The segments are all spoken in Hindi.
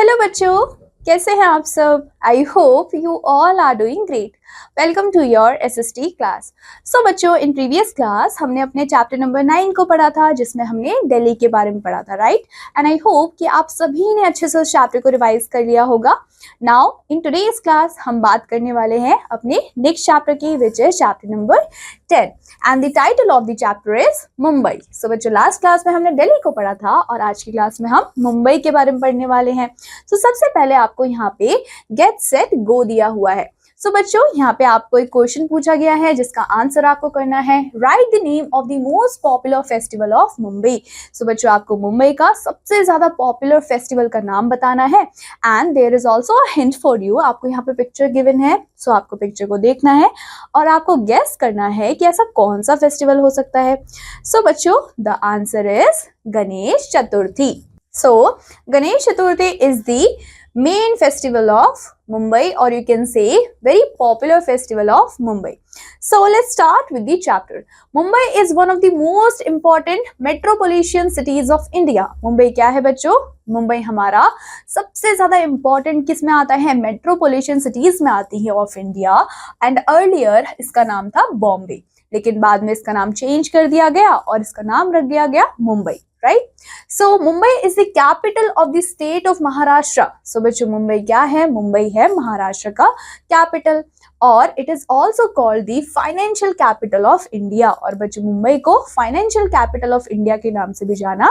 हेलो बच्चों, कैसे हैं आप सब? I hope you all are doing great. Welcome to your SST class. So बच्चों, इन प्रीवियस क्लास हमने अपने चैप्टर नंबर 9 को पढ़ा था, जिसमें हमने दिल्ली के बारे में पढ़ा था, राइट? एंड आई होप कि आप सभी ने अच्छे से उस चैप्टर को रिवाइज कर लिया होगा। नाउ इन टुडेज क्लास हम बात करने वाले हैं अपने नेक्स्ट चैप्टर की, which is chapter number 10 and the title of the chapter is Mumbai. So बच्चों, लास्ट क्लास में हमने दिल्ली को पढ़ा था और आज की क्लास में हम मुंबई के बारे में पढ़ने वाले हैं। सो सबसे पहले आपको यहाँ पे गेट सेट गो दिया हुआ है। सो बच्चों, यहाँ पे आपको एक क्वेश्चन पूछा गया है जिसका आंसर आपको करना है। Write the name of the most popular festival of Mumbai. So बच्चों, आपको मुंबई का सबसे ज्यादा पॉपुलर फेस्टिवल का नाम बताना है। And there is also a hint for you. आपको यहाँ पे पिक्चर गिवन है, सो आपको पिक्चर को देखना है और आपको गेस करना है कि ऐसा कौन सा फेस्टिवल हो सकता है। सो बच्चों, the answer is Ganesh Chaturthi. So Ganesh Chaturthi is the main festival of Mumbai, or you can say very popular festival of Mumbai. So let's start with the chapter. Mumbai is one of the most important metropolitan cities of India. Mumbai क्या है बच्चों? मुंबई हमारा सबसे ज्यादा इंपॉर्टेंट किस में आता है? मेट्रोपोलिटन सिटीज में आती है ऑफ इंडिया। एंड अर्लियर इसका नाम था बॉम्बे, लेकिन बाद में इसका नाम चेंज कर दिया गया और इसका नाम रख दिया गया Mumbai, right? So Mumbai is the capital of the state of Maharashtra. So बच्चों, मुंबई क्या है? मुंबई है महाराष्ट्र का कैपिटल और it is also called the financial capital of India. और बच्चों, मुंबई को फाइनेंशियल कैपिटल ऑफ इंडिया के नाम से भी जाना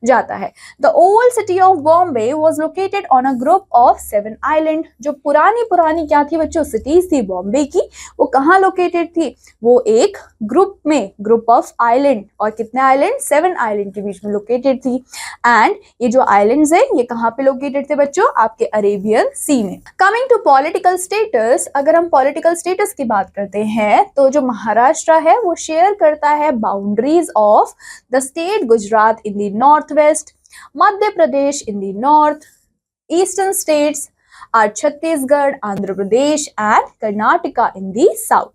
जाता है। The old city of Bombay was located on a group of 7 island. जो पुरानी क्या थी बच्चों? सिटीज थी बॉम्बे की, वो कहाँ लोकेटेड थी? वो एक ग्रुप में, ग्रुप ऑफ आइलैंड। और कितने आइलैंड? 7 आइलैंड के बीच में लोकेटेड थी। एंड ये जो आइलैंड्स है ये कहाँ पे लोकेटेड थे बच्चों? आपके अरेबियन सी में। कमिंग टू पॉलिटिकल स्टेटस, अगर हम पॉलिटिकल स्टेटस की बात करते हैं तो जो महाराष्ट्र है वो शेयर करता है boundaries of the state Gujarat in the north west, Madhya Pradesh in the north, eastern states are Chhattisgarh, Andhra Pradesh and Karnataka in the south.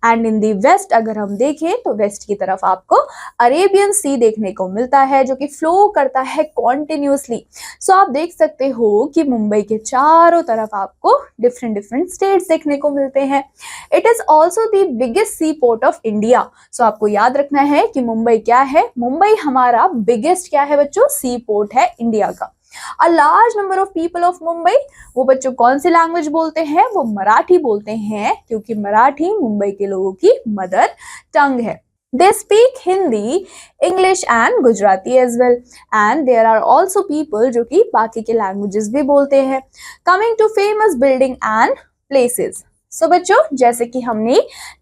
And in the west अगर हम देखें तो वेस्ट की तरफ आपको अरेबियन सी देखने को मिलता है, जो कि फ्लो करता है कॉन्टिन्यूसली। सो आप देख सकते हो कि मुंबई के चारों तरफ आपको डिफरेंट डिफरेंट स्टेट्स देखने को मिलते हैं। It is also the biggest sea port of India. So आपको याद रखना है कि मुंबई क्या है? मुंबई हमारा बिगेस्ट क्या है बच्चों? सी पोर्ट है इंडिया का। A large number of people of Mumbai, वो बच्चों कौन सी लैंग्वेज बोलते हैं? वो मराठी बोलते हैं, क्योंकि मराठी मुंबई के लोगों की मदर टंग है। They speak Hindi, English and Gujarati as well. And there are also people जो कि बाकी के लैंग्वेजेस भी बोलते हैं। Coming to famous building and places. सो बच्चों, जैसे कि हमने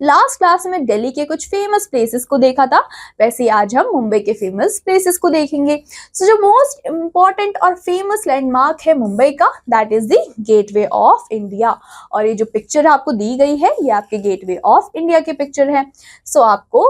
लास्ट क्लास में दिल्ली के कुछ फेमस प्लेसेस को देखा था, वैसे आज हम मुंबई के फेमस प्लेसेस को देखेंगे। सो जो मोस्ट इंपॉर्टेंट और फेमस लैंडमार्क है मुंबई का, that is the gateway of India. और ये जो पिक्चर आपको दी गई है ये आपके गेटवे ऑफ इंडिया की पिक्चर है। सो आपको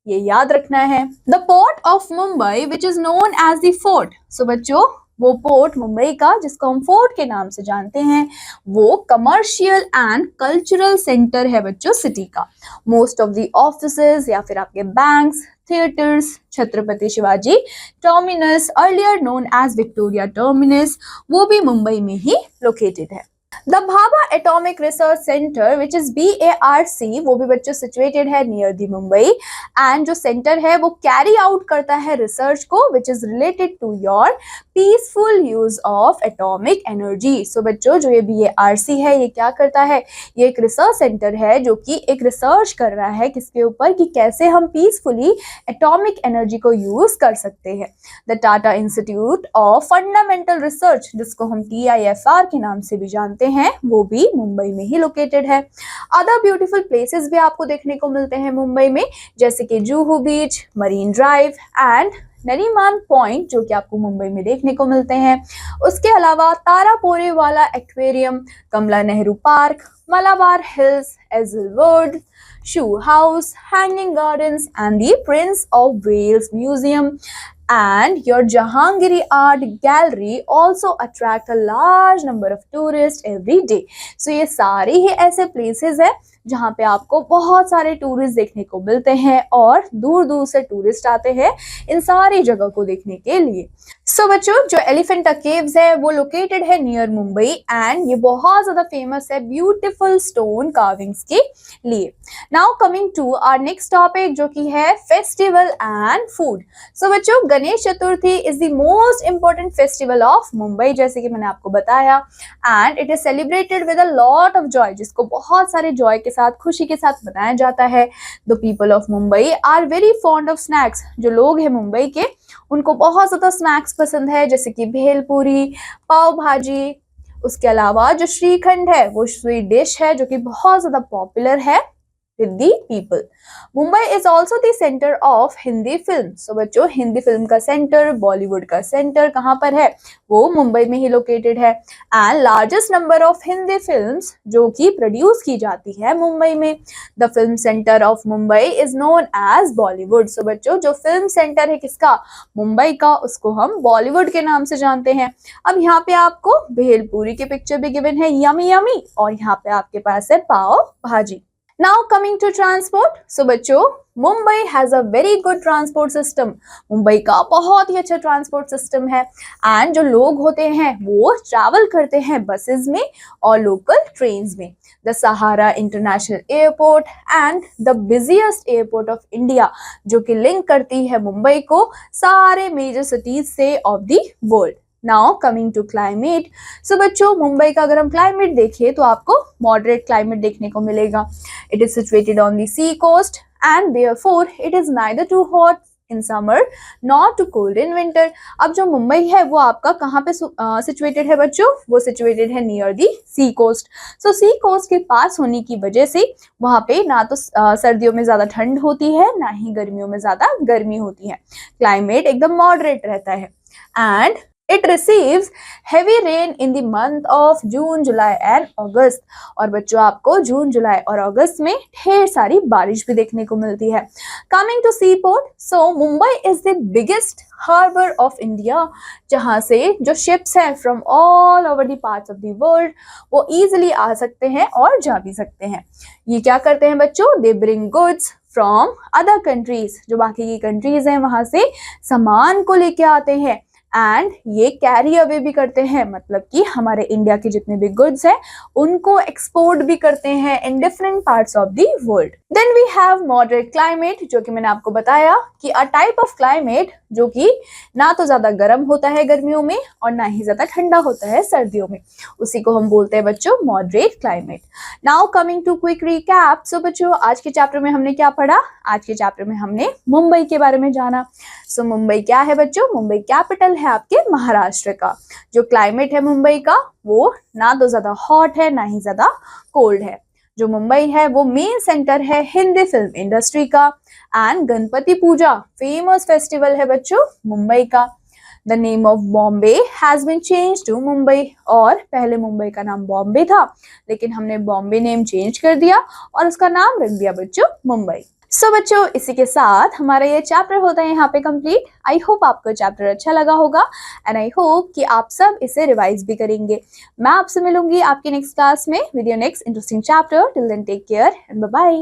ये याद रखना है। The port of Mumbai which is known as the fort. So बच्चों, वो पोर्ट मुंबई का जिसको हम फोर्ट के नाम से जानते हैं, वो कमर्शियल एंड कल्चरल सेंटर है बच्चों सिटी का। मोस्ट ऑफ द ऑफिसेज या फिर आपके banks, theatres, Chhatrapati Shivaji terminus, earlier known as Victoria terminus, वो भी मुंबई में ही लोकेटेड है। The Bhabha atomic research centre which is BARC, वो भी बच्चों सिचुएटेड है नियर दी मुंबई। एंड जो सेंटर है वो कैरी आउट करता है रिसर्च को which is related to your peaceful use of atomic energy. So बच्चों, जो ये BARC है ये क्या करता है? ये एक रिसर्च सेंटर है जो कि एक रिसर्च कर रहा है किसके ऊपर? कि कैसे हम पीसफुली एटॉमिक एनर्जी को यूज कर सकते हैं। The Tata institute of fundamental research, जिसको हम TIFR के नाम से भी जानते हैं, वो भी मुंबई में ही लोकेटेड है। अदर ब्यूटीफुल प्लेसेस भी आपको देखने को मिलते हैं मुंबई में, जैसे कि जूहू बीच, मरीन ड्राइव एंड नरीमान पॉइंट, जो कि आपको मुंबई में देखने को मिलते हैं। उसके अलावा Taraporewala aquarium, Kamala Nehru park, Malabar hills, एजलवुड, shoe house, hanging gardens and the prince of Wales museum and your Jahangiri Art Gallery also attract a large number of tourists every day. So ये सारे ही ऐसे places है जहाँ पे आपको बहुत सारे टूरिस्ट देखने को मिलते हैं और दूर दूर से टूरिस्ट आते हैं इन सारी जगह को देखने के लिए। सो बच्चों, जो एलिफेंटा केव्स है वो लोकेटेड है नियर मुंबई एंड ये बहुत ज्यादा फेमस है ब्यूटीफुल स्टोन कार्विंग्स के लिए। Now coming to our next topic, जो कि है फेस्टिवल एंड फूड। सो बच्चों, Ganesh Chaturthi is the most important festival of Mumbai, जैसे कि मैंने आपको बताया, and it is celebrated with a lot of joy, जिसको बहुत सारे जॉय के साथ, खुशी के साथ मनाया जाता है। The people of Mumbai are very fond of snacks. जो लोग हैं मुंबई के, उनको बहुत ज्यादा स्नैक्स पसंद है, जैसे कि भेलपूरी, पाव भाजी। उसके अलावा जो श्रीखंड है वो स्वीट डिश है जो कि बहुत ज्यादा पॉपुलर है with the people. Mumbai is also the centre of Hindi film. So बच्चों, हिंदी फिल्म का सेंटर, बॉलीवुड का सेंटर कहाँ पर है? वो मुंबई में ही लोकेटेड है। And largest number of Hindi films जो कि प्रोड्यूस की जाती है मुंबई में। The film centre of Mumbai is known as Bollywood. So बच्चों, जो फिल्म सेंटर है किसका? मुंबई का, उसको हम बॉलीवुड के नाम से जानते हैं। अब यहाँ पे आपको भेलपूरी की पिक्चर भी गिवन है, यमी यमी, और यहाँ पे आपके पास है पाव भाजी। Now coming to transport. So बच्चों, Mumbai has a very good transport system. Mumbai का बहुत ही अच्छा ट्रांसपोर्ट सिस्टम है एंड जो लोग होते हैं वो ट्रैवल करते हैं बसेस में और लोकल ट्रेन्स में। The Sahara international airport and the busiest airport of India, जो कि लिंक करती है मुंबई को सारे मेजर सिटीज से of the world. Now coming to climate. So बच्चों, मुंबई का अगर हम क्लाइमेट देखें तो आपको मॉडरेट क्लाइमेट देखने को मिलेगा। It is situated on the sea coast and therefore it is neither too hot in summer not too cold in winter. अब जो मुंबई है वो आपका कहाँ पे सिचुएटेड है बच्चों? वो सिचुएटेड है near the sea coast. So sea coast के पास होने की वजह से वहाँ पे ना तो सर्दियों में ज्यादा ठंड होती है, ना ही गर्मियों में ज्यादा गर्मी होती है। क्लाइमेट एकदम मॉडरेट रहता है and It receives heavy rain in the month of June, July and August. और बच्चों, आपको जून, जुलाई और अगस्त में ढेर सारी बारिश भी देखने को मिलती है। Coming to seaport, so Mumbai is the biggest harbor of India, जहाँ से जो ships हैं from all over the parts of the world वो easily आ सकते हैं और जा भी सकते हैं। ये क्या करते हैं बच्चों? They bring goods from other countries, जो बाकी की कंट्रीज हैं वहां से सामान को लेके आते हैं एंड ये कैरी अवे भी करते हैं, मतलब कि हमारे इंडिया के जितने भी गुड्स हैं उनको एक्सपोर्ट भी करते हैं in different parts of the world. Then we have moderate climate, जो कि मैंने आपको बताया कि अ टाइप ऑफ क्लाइमेट जो कि ना तो ज्यादा गर्म होता है गर्मियों में और ना ही ज्यादा ठंडा होता है सर्दियों में, उसी को हम बोलते हैं बच्चों moderate climate. Now coming to quick recap. So बच्चों, आज के चैप्टर में हमने क्या पढ़ा? आज के चैप्टर में हमने मुंबई के बारे में जाना। सो मुंबई क्या है बच्चों? मुंबई कैपिटल है आपके महाराष्ट्र का। जो क्लाइमेट है मुंबई का वो ना तो ज्यादा हॉट है ना ही ज्यादा कोल्ड है। जो मुंबई है वो मेन सेंटर है हिंदी फिल्म इंडस्ट्री का and Ganpati puja famous festival है बच्चों मुंबई का। The name of Bombay has been change to Mumbai, और पहले मुंबई का नाम बॉम्बे था लेकिन हमने बॉम्बे नेम चेंज कर दिया और उसका नाम रख दिया बच्चों मुंबई। सो बच्चों, इसी के साथ हमारा ये चैप्टर होता है यहाँ पे कंप्लीट। आई होप आपको चैप्टर अच्छा लगा होगा एंड आई होप कि आप सब इसे रिवाइज भी करेंगे। मैं आपसे मिलूंगी आपकी नेक्स्ट क्लास में with your next interesting chapter. Till then take care and bye bye.